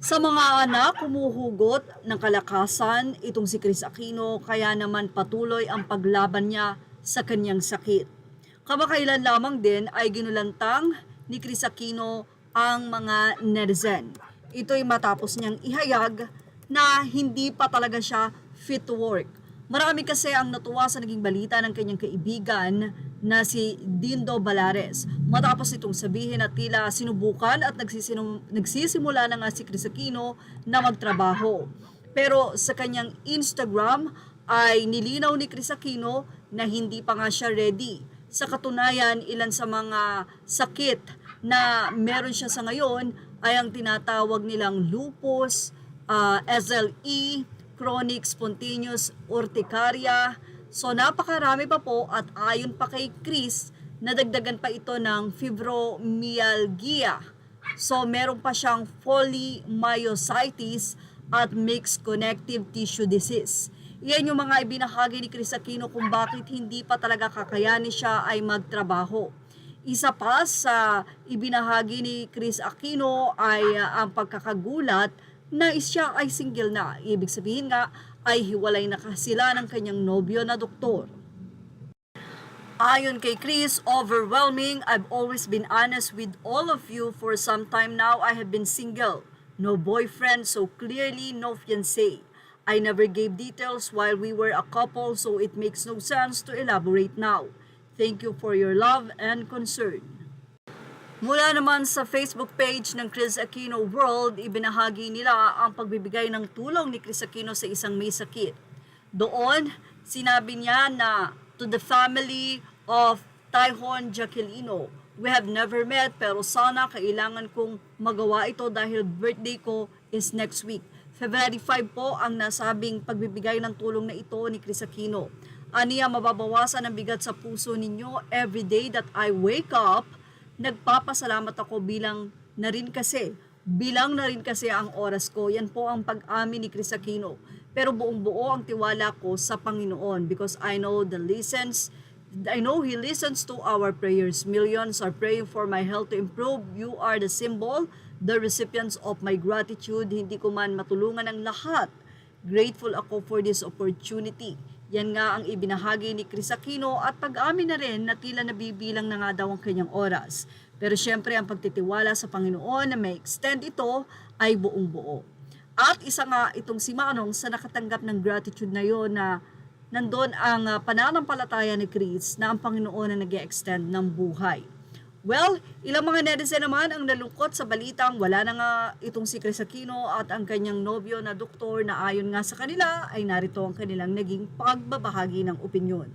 Sa mga anak, humuhugot ng kalakasan itong si Chris Aquino kaya naman patuloy ang paglaban niya sa kanyang sakit. Kamakailan lamang din ay ginulantang ni Chris Aquino ang mga netizen. Ito'y matapos niyang ihayag na hindi pa talaga siya fit to work. Marami kasi ang natuwa sa naging balita ng kanyang kaibigan na si Dindo Balares. Matapos itong sabihin at tila sinubukan at nagsisimula na nga si Chris Aquino na magtrabaho. Pero sa kanyang Instagram ay nilinaw ni Chris Aquino na hindi pa nga siya ready. Sa katunayan, ilan sa mga sakit na meron siya sa ngayon ay ang tinatawag nilang lupus, SLE, chronic spontaneous urticaria. So napakarami pa po at ayon pa kay Chris, nadagdagan pa ito ng fibromyalgia. So meron pa siyang polymyositis at mixed connective tissue disease. Iyan yung mga ibinahagi ni Chris Aquino kung bakit hindi pa talaga kakayanin siya ay magtrabaho. Isa pa sa ibinahagi ni Chris Aquino ay ang pagkakagulat na siya ay single na. Ibig sabihin nga ay hiwalay na sila ng kanyang nobyo na doktor. Ayon kay Chris, overwhelming. I've always been honest with all of you. For some time now, I have been single. No boyfriend, so clearly no fiancé. I never gave details while we were a couple, so it makes no sense to elaborate now. Thank you for your love and concern. Mula naman sa Facebook page ng Chris Aquino World, ibinahagi nila ang pagbibigay ng tulong ni Chris Aquino sa isang may sakit. Doon, sinabi niya na to the family of Tyhon Jaquelino, we have never met pero sana kailangan kong magawa ito dahil birthday ko is next week. February 5 po ang nasabing pagbibigay ng tulong na ito ni Chris Aquino. Aniya, mababawasan ang bigat sa puso ninyo every day that I wake up. Nagpapasalamat ako bilang na rin kasi ang oras ko. Yan po ang pag-amin ni Chris Aquino. Pero buong buo ang tiwala ko sa Panginoon because I know He listens to our prayers. Millions are praying for my health to improve. You are the symbol, the recipients of my gratitude. Hindi ko man matulungan ang lahat. Grateful ako for this opportunity. Yan nga ang ibinahagi ni Chris Aquino at pag-amin na rin na tila nabibilang na nga daw ang kanyang oras. Pero syempre ang pagtitiwala sa Panginoon na may extend ito ay buong buo. At isa nga itong si Manong sa nakatanggap ng gratitude na yon na nandun ang pananampalataya ni Chris na ang Panginoon na nag-extend ng buhay. Well, ilang mga netizen naman ang nalungkot sa balitang wala na nga itong si Chris Aquino at ang kanyang nobyo na doktor na ayon nga sa kanila ay narito ang kanilang naging pagbabahagi ng opinyon.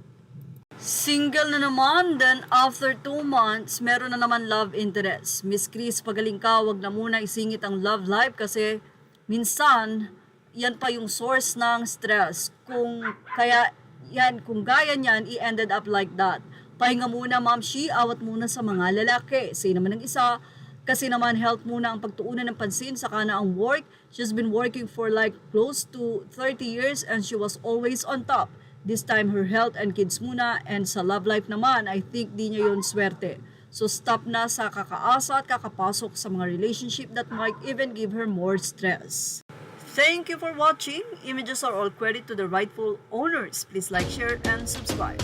Single na naman, then after 2 months, meron na naman love interest. Miss Chris, pagaling ka, wag na muna isingit ang love life kasi minsan, yan pa yung source ng stress. Kung gaya niyan, i-ended up like that. Pahinga muna, Ma'am Shi, awat muna sa mga lalaki. Say naman ng isa, kasi naman health muna ang pagtuunan ng pansin, saka na ang work. She's been working for like close to 30 years and she was always on top. This time, her health and kids muna. And sa love life naman, I think di niya yun swerte. So stop na sa kakaasa at kakapasok sa mga relationship that might even give her more stress. Thank you for watching. Images are all credit to the rightful owners. Please like, share, and subscribe.